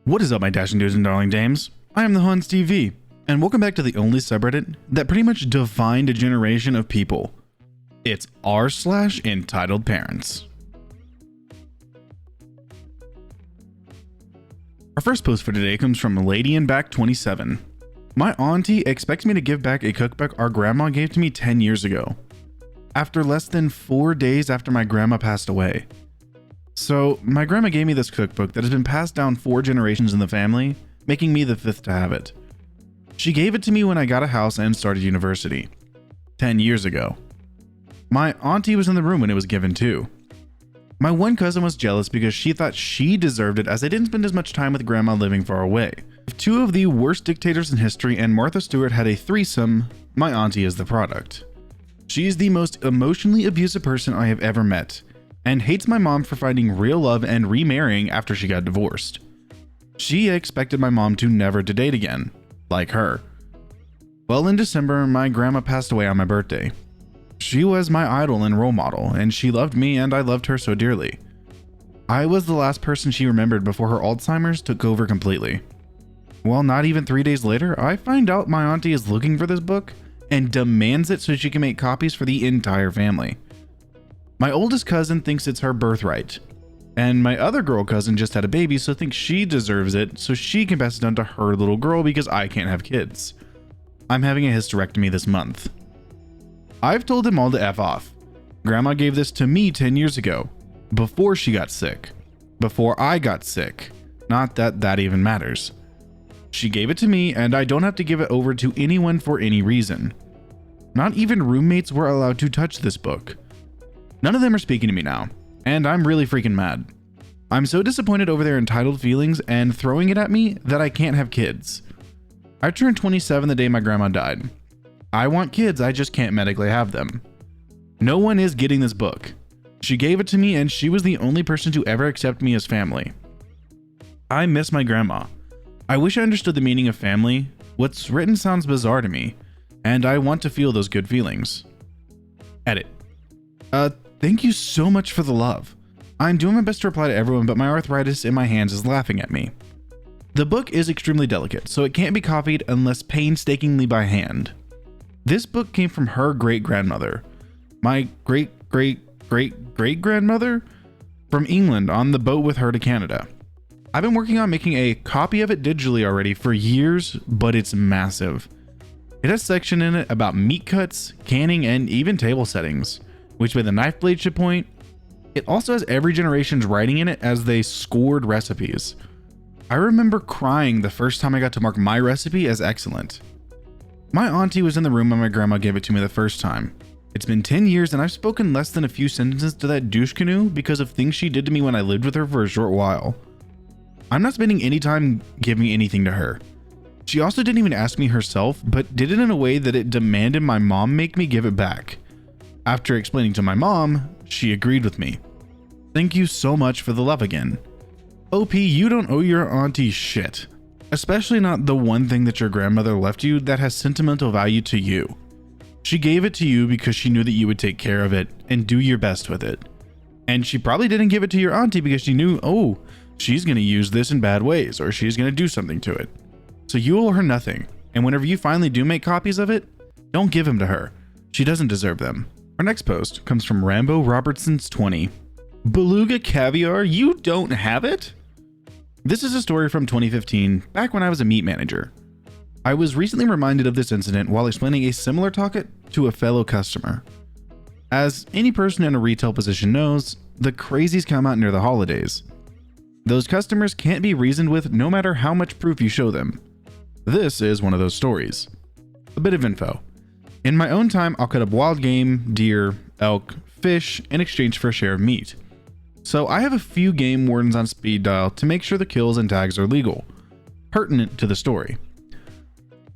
What is up, my dashing dudes and darling dames? I am the Hans TV, and welcome back to the only subreddit that pretty much defined a generation of people. It's r/entitled_parents. Our first post for today comes from LadyInBack27. My auntie expects me to give back a cookbook our grandma gave to me 10 years ago, after less than 4 days after my grandma passed away. So, my grandma gave me this cookbook that has been passed down 4 generations in the family, making me the 5th to have it. She gave it to me when I got a house and started university, 10 years ago. My auntie was in the room when it was given too. My one cousin was jealous because she thought she deserved it as I didn't spend as much time with grandma living far away. If 2 of the worst dictators in history and Martha Stewart had a threesome, my auntie is the product. She is the most emotionally abusive person I have ever met, and hates my mom for finding real love and remarrying after she got divorced. She expected my mom to never to date again, like her. Well, in December, my grandma passed away on my birthday. She was my idol and role model, and she loved me and I loved her so dearly. I was the last person she remembered before her Alzheimer's took over completely. Well, not even 3 days later, I find out my auntie is looking for this book and demands it so she can make copies for the entire family. My oldest cousin thinks it's her birthright, and my other girl cousin just had a baby so thinks she deserves it so she can pass it on to her little girl because I can't have kids. I'm having a hysterectomy this month. I've told them all to F off. Grandma gave this to me 10 years ago, before she got sick, before I got sick. Not that that even matters. She gave it to me and I don't have to give it over to anyone for any reason. Not even roommates were allowed to touch this book. None of them are speaking to me now, and I'm really freaking mad. I'm so disappointed over their entitled feelings and throwing it at me that I can't have kids. I turned 27 the day my grandma died. I want kids, I just can't medically have them. No one is getting this book. She gave it to me and she was the only person to ever accept me as family. I miss my grandma. I wish I understood the meaning of family. What's written sounds bizarre to me, and I want to feel those good feelings. Edit. Thank you so much for the love. I'm doing my best to reply to everyone, but my arthritis in my hands is laughing at me. The book is extremely delicate, so it can't be copied unless painstakingly by hand. This book came from her great-grandmother, my great-great-great-great-grandmother, from England on the boat with her to Canada. I've been working on making a copy of it digitally already for years, but it's massive. It has a section in it about meat cuts, canning, and even table settings, which way the knife blade should point. It also has every generation's writing in it as they scored recipes. I remember crying the first time I got to mark my recipe as excellent. My auntie was in the room when my grandma gave it to me the first time. It's been 10 years and I've spoken less than a few sentences to that douche canoe because of things she did to me when I lived with her for a short while. I'm not spending any time giving anything to her. She also didn't even ask me herself, but did it in a way that it demanded my mom make me give it back. After explaining to my mom, she agreed with me. Thank you so much for the love again. OP, you don't owe your auntie shit. Especially not the one thing that your grandmother left you that has sentimental value to you. She gave it to you because she knew that you would take care of it and do your best with it. And she probably didn't give it to your auntie because she knew, oh, she's going to use this in bad ways or she's going to do something to it. So you owe her nothing. And whenever you finally do make copies of it, don't give them to her. She doesn't deserve them. Our next post comes from Rambo Robertson's 20. Beluga caviar, you don't have it? This is a story from 2015, back when I was a meat manager. I was recently reminded of this incident while explaining a similar topic to a fellow customer. As any person in a retail position knows, the crazies come out near the holidays. Those customers can't be reasoned with no matter how much proof you show them. This is one of those stories. A bit of info. In my own time, I'll cut up wild game, deer, elk, fish in exchange for a share of meat. So I have a few game wardens on speed dial to make sure the kills and tags are legal, pertinent to the story.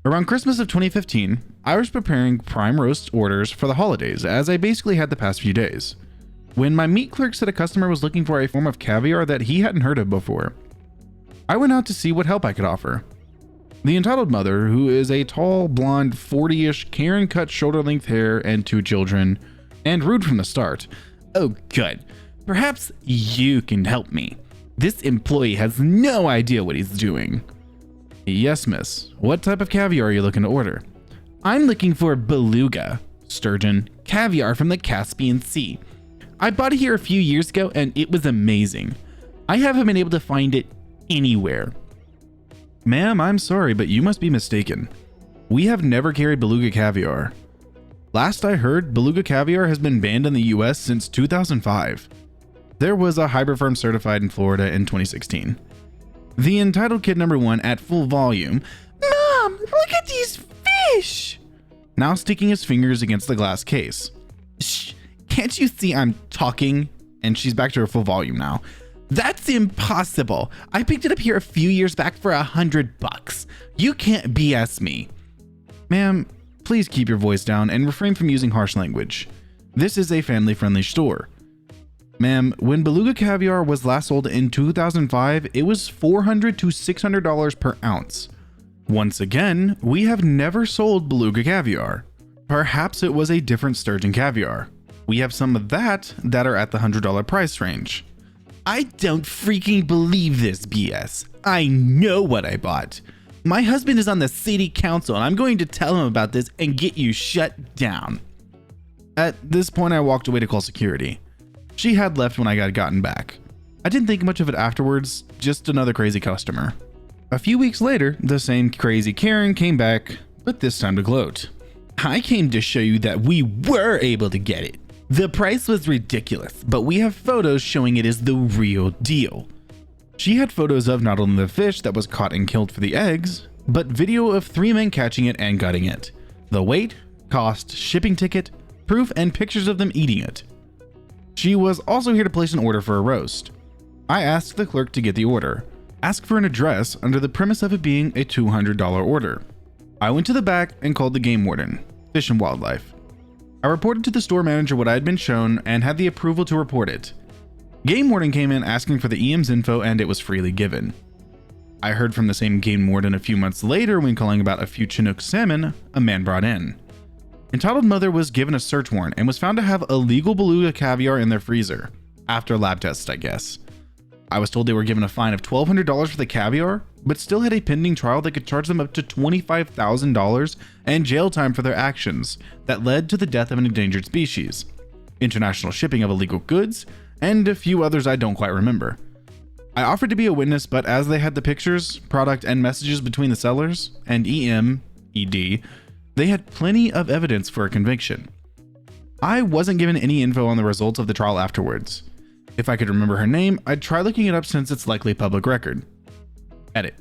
Around Christmas of 2015, I was preparing prime roast orders for the holidays as I basically had the past few days, when my meat clerk said a customer was looking for a form of caviar that he hadn't heard of before. I went out to see what help I could offer. The entitled mother, who is a tall, blonde, 40-ish, Karen-cut shoulder-length hair and 2 children, and rude from the start. Oh, good. Perhaps you can help me. This employee has no idea what he's doing. Yes, miss. What type of caviar are you looking to order? I'm looking for beluga, sturgeon, caviar from the Caspian Sea. I bought it here a few years ago and it was amazing. I haven't been able to find it anywhere. Ma'am, I'm sorry, but you must be mistaken. We have never carried beluga caviar. Last I heard, beluga caviar has been banned in the US since 2005. There was a hybrid farm certified in Florida in 2016. The entitled kid number 1 at full volume. Mom, look at these fish! Now sticking his fingers against the glass case. Shh, can't you see I'm talking? And she's back to her full volume now. That's impossible. I picked it up here a few years back for $100. You can't BS me. Ma'am, please keep your voice down and refrain from using harsh language. This is a family-friendly store. Ma'am, when beluga caviar was last sold in 2005, it was $400 to $600 per ounce. Once again, we have never sold beluga caviar. Perhaps it was a different sturgeon caviar. We have some of that are at the $100 price range. I don't freaking believe this BS. I know what I bought. My husband is on the city council and I'm going to tell him about this and get you shut down. At this point, I walked away to call security. She had left when I had gotten back. I didn't think much of it afterwards, just another crazy customer. A few weeks later, the same crazy Karen came back, but this time to gloat. I came to show you that we were able to get it. The price was ridiculous, but we have photos showing it is the real deal. She had photos of not only the fish that was caught and killed for the eggs, but video of 3 men catching it and gutting it. The weight, cost, shipping ticket, proof, and pictures of them eating it. She was also here to place an order for a roast. I asked the clerk to get the order, asked for an address under the premise of it being a $200 order. I went to the back and called the game warden, Fish and Wildlife. I reported to the store manager what I had been shown and had the approval to report it. Game warden came in asking for the EM's info and it was freely given. I heard from the same game warden a few months later when calling about a few Chinook salmon a man brought in. Entitled mother was given a search warrant and was found to have illegal beluga caviar in their freezer, after lab tests, I guess. I was told they were given a fine of $1,200 for the caviar, but still had a pending trial that could charge them up to $25,000 and jail time for their actions that led to the death of an endangered species, international shipping of illegal goods, and a few others I don't quite remember. I offered to be a witness, but as they had the pictures, product, and messages between the sellers and ED, they had plenty of evidence for a conviction. I wasn't given any info on the results of the trial afterwards. If I could remember her name, I'd try looking it up since it's likely public record. Edit.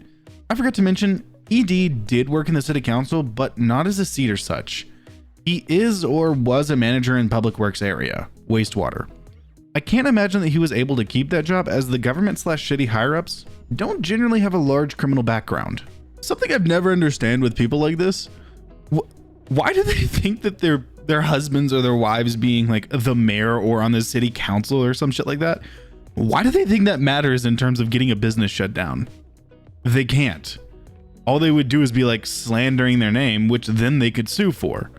I forgot to mention, ED did work in the city council, but not as a seat or such. He is or was a manager in public works area, wastewater. I can't imagine that he was able to keep that job as the government/shitty higher-ups don't generally have a large criminal background. Something I've never understand with people like this. Why do they think that their husbands or their wives being like the mayor or on the city council or some shit like that? Why do they think that matters in terms of getting a business shut down? They can't. All they would do is be like slandering their name, which then they could sue for.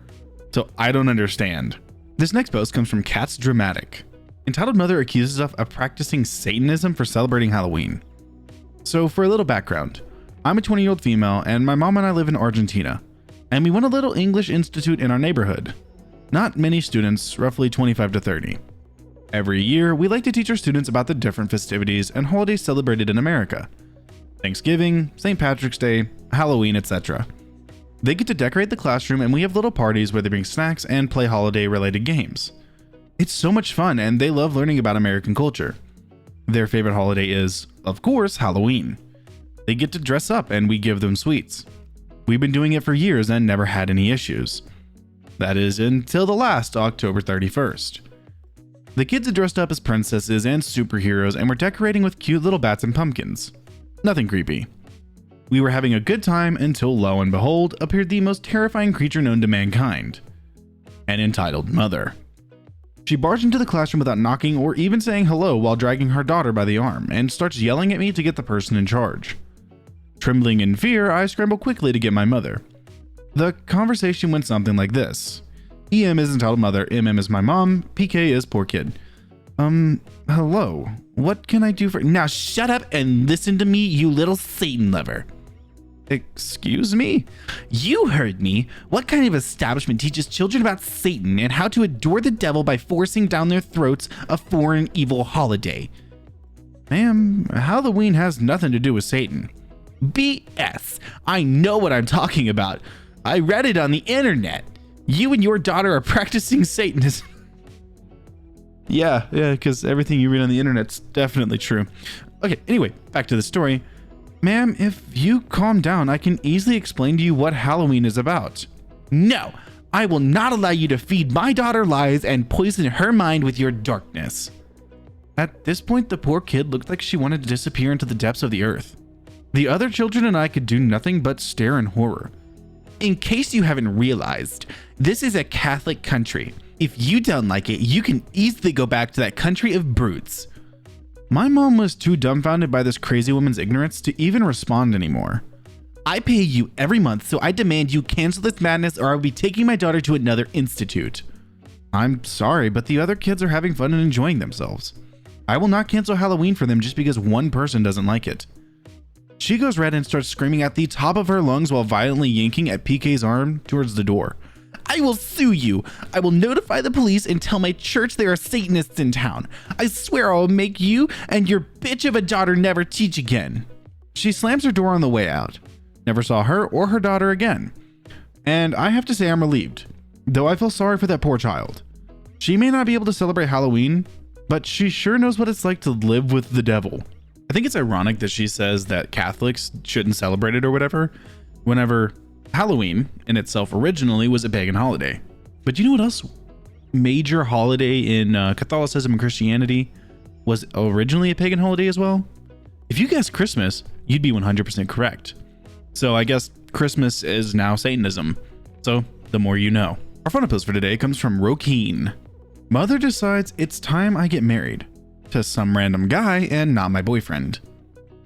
So I don't understand. This next post comes from Cat's Dramatic. Entitled mother accuses us of practicing Satanism for celebrating Halloween. So for a little background, I'm a 20-year-old female and my mom and I live in Argentina. And we went a little English institute in our neighborhood. Not many students, roughly 25 to 30. Every year, we like to teach our students about the different festivities and holidays celebrated in America. Thanksgiving, St. Patrick's Day, Halloween, etc. They get to decorate the classroom and we have little parties where they bring snacks and play holiday-related games. It's so much fun and they love learning about American culture. Their favorite holiday is, of course, Halloween. They get to dress up and we give them sweets. We've been doing it for years and never had any issues. That is until the last October 31st. The kids had dressed up as princesses and superheroes and were decorating with cute little bats and pumpkins. Nothing creepy. We were having a good time until lo and behold appeared the most terrifying creature known to mankind. An entitled mother. She barged into the classroom without knocking or even saying hello while dragging her daughter by the arm and starts yelling at me to get the person in charge. Trembling in fear, I scramble quickly to get my mother. The conversation went something like this. EM is entitled mother, MM is my mom, PK is poor kid. Hello. What can I do for— Now shut up and listen to me, you little Satan lover. Excuse me? You heard me. What kind of establishment teaches children about Satan and how to adore the devil by forcing down their throats a foreign evil holiday? Ma'am, Halloween has nothing to do with Satan. BS. I know what I'm talking about. I read it on the internet. You and your daughter are practicing Satanism. Yeah, because everything you read on the internet's definitely true. Okay, anyway, back to the story. Ma'am, if you calm down, I can easily explain to you what Halloween is about. No, I will not allow you to feed my daughter lies and poison her mind with your darkness. At this point, the poor kid looked like she wanted to disappear into the depths of the earth. The other children and I could do nothing but stare in horror. In case you haven't realized, this is a Catholic country. If you don't like it, you can easily go back to that country of brutes. My mom was too dumbfounded by this crazy woman's ignorance to even respond anymore. I pay you every month, so I demand you cancel this madness or I will be taking my daughter to another institute. I'm sorry, but the other kids are having fun and enjoying themselves. I will not cancel Halloween for them just because one person doesn't like it. She goes red and starts screaming at the top of her lungs while violently yanking at PK's arm towards the door. I will sue you. I will notify the police and tell my church there are Satanists in town. I swear I will make you and your bitch of a daughter never teach again. She slams her door on the way out. Never saw her or her daughter again. And I have to say I'm relieved, though I feel sorry for that poor child. She may not be able to celebrate Halloween, but she sure knows what it's like to live with the devil. I think it's ironic that she says that Catholics shouldn't celebrate it or whatever, whenever Halloween in itself originally was a pagan holiday. But you know what else? Major holiday in Catholicism and Christianity was originally a pagan holiday as well. If you guessed Christmas, you'd be 100% correct. So I guess Christmas is now Satanism. So the more you know. Our fun post for today comes from Rokeen. Mother decides it's time I get married to some random guy and not my boyfriend.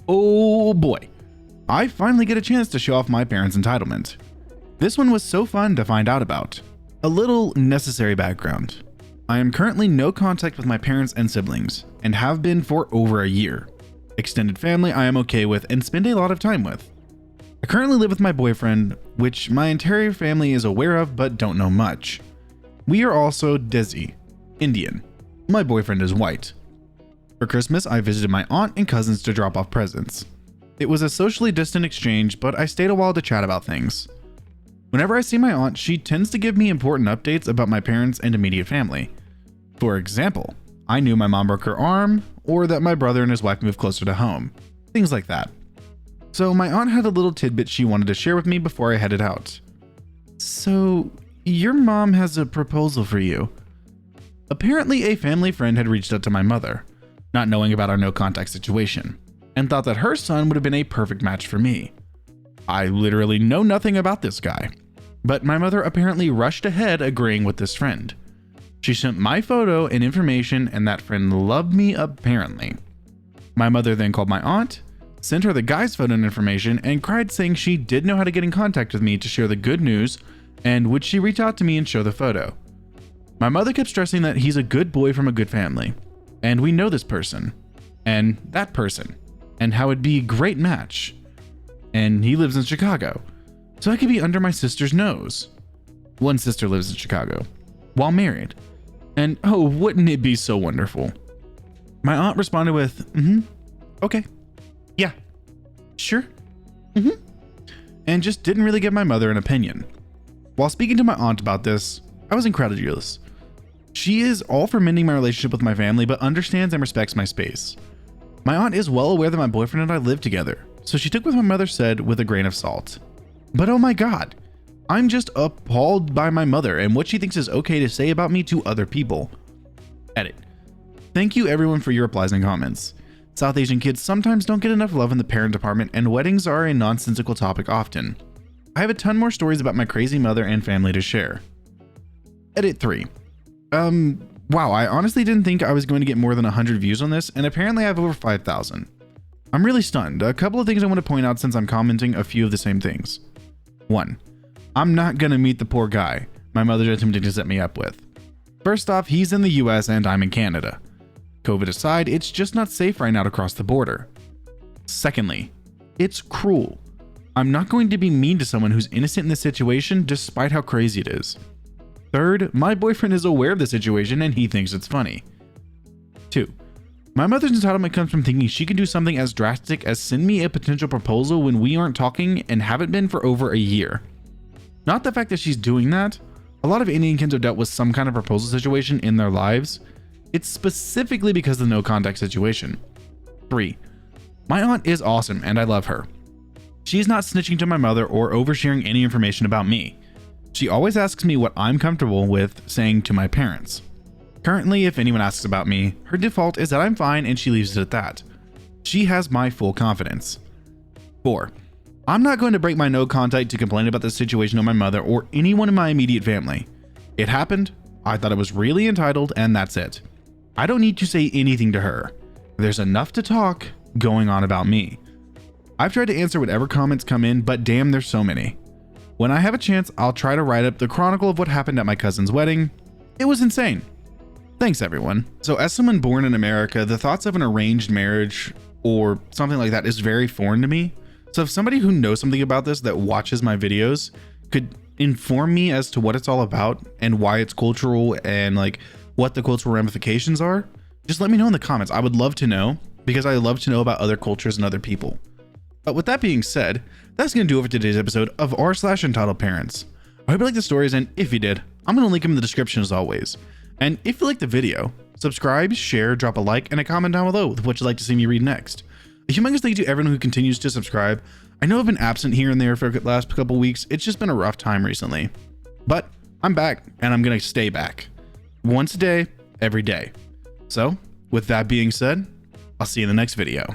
Oh boy. I finally get a chance to show off my parents' entitlement. This one was so fun to find out about. A little necessary background. I am currently no contact with my parents and siblings, and have been for over a year. Extended family I am okay with and spend a lot of time with. I currently live with my boyfriend, which my entire family is aware of but don't know much. We are also Desi, Indian. My boyfriend is white. For Christmas, I visited my aunt and cousins to drop off presents. It was a socially distant exchange, but I stayed a while to chat about things. Whenever I see my aunt, she tends to give me important updates about my parents and immediate family. For example, I knew my mom broke her arm, or that my brother and his wife moved closer to home. Things like that. So my aunt had a little tidbit she wanted to share with me before I headed out. So, your mom has a proposal for you. Apparently, a family friend had reached out to my mother, not knowing about our no contact situation, and thought that her son would have been a perfect match for me. I literally know nothing about this guy, but my mother apparently rushed ahead agreeing with this friend. She sent my photo and information, and that friend loved me apparently. My mother then called my aunt, sent her the guy's photo and information, and cried saying she did know how to get in contact with me to share the good news, and would she reach out to me and show the photo. My mother kept stressing that he's a good boy from a good family, and we know this person, and that person, and how it'd be a great match. And he lives in Chicago, so I could be under my sister's nose. One sister lives in Chicago, while married. And oh, wouldn't it be so wonderful? My aunt responded with, okay, yeah, sure, and just didn't really give my mother an opinion. While speaking to my aunt about this, I was incredulous. She is all for mending my relationship with my family, but understands and respects my space. My aunt is well aware that my boyfriend and I live together, so she took what my mother said with a grain of salt. But oh my god, I'm just appalled by my mother and what she thinks is okay to say about me to other people. Edit. Thank you everyone for your replies and comments. South Asian kids sometimes don't get enough love in the parent department, and weddings are a nonsensical topic often. I have a ton more stories about my crazy mother and family to share. Edit 3. Wow, I honestly didn't think I was going to get more than 100 views on this, and apparently I have over 5,000. I'm really stunned. A couple of things I want to point out since I'm commenting a few of the same things. 1. I'm not gonna meet the poor guy my mother attempted to set me up with. First off, he's in the US and I'm in Canada. COVID aside, it's just not safe right now to cross the border. Secondly, it's cruel. I'm not going to be mean to someone who's innocent in this situation despite how crazy it is. Third, my boyfriend is aware of the situation and he thinks it's funny. 2. My mother's entitlement comes from thinking she can do something as drastic as send me a potential proposal when we aren't talking and haven't been for over a year. Not the fact that she's doing that. A lot of Indian kids have dealt with some kind of proposal situation in their lives. It's specifically because of the no contact situation. 3. My aunt is awesome and I love her. She's not snitching to my mother or oversharing any information about me. She always asks me what I'm comfortable with saying to my parents. Currently, if anyone asks about me, her default is that I'm fine and she leaves it at that. She has my full confidence. 4. I'm not going to break my no contact to complain about this situation to my mother or anyone in my immediate family. It happened, I thought it was really entitled, and that's it. I don't need to say anything to her. There's enough to talk going on about me. I've tried to answer whatever comments come in, but damn, there's so many. When I have a chance, I'll try to write up the chronicle of what happened at my cousin's wedding. It was insane. Thanks, everyone. So as someone born in America, the thoughts of an arranged marriage or something like that is very foreign to me. So if somebody who knows something about this that watches my videos could inform me as to what it's all about and why it's cultural and like what the cultural ramifications are, just let me know in the comments. I would love to know because I love to know about other cultures and other people. But with that being said, that's going to do it for today's episode of r/EntitledParents. I hope you liked the stories, and if you did, I'm going to link them in the description as always. And if you liked the video, subscribe, share, drop a like, and a comment down below with what you'd like to see me read next. A humongous thank you to everyone who continues to subscribe. I know I've been absent here and there for the last couple weeks. It's just been a rough time recently. But I'm back, and I'm going to stay back. Once a day, every day. So, with that being said, I'll see you in the next video.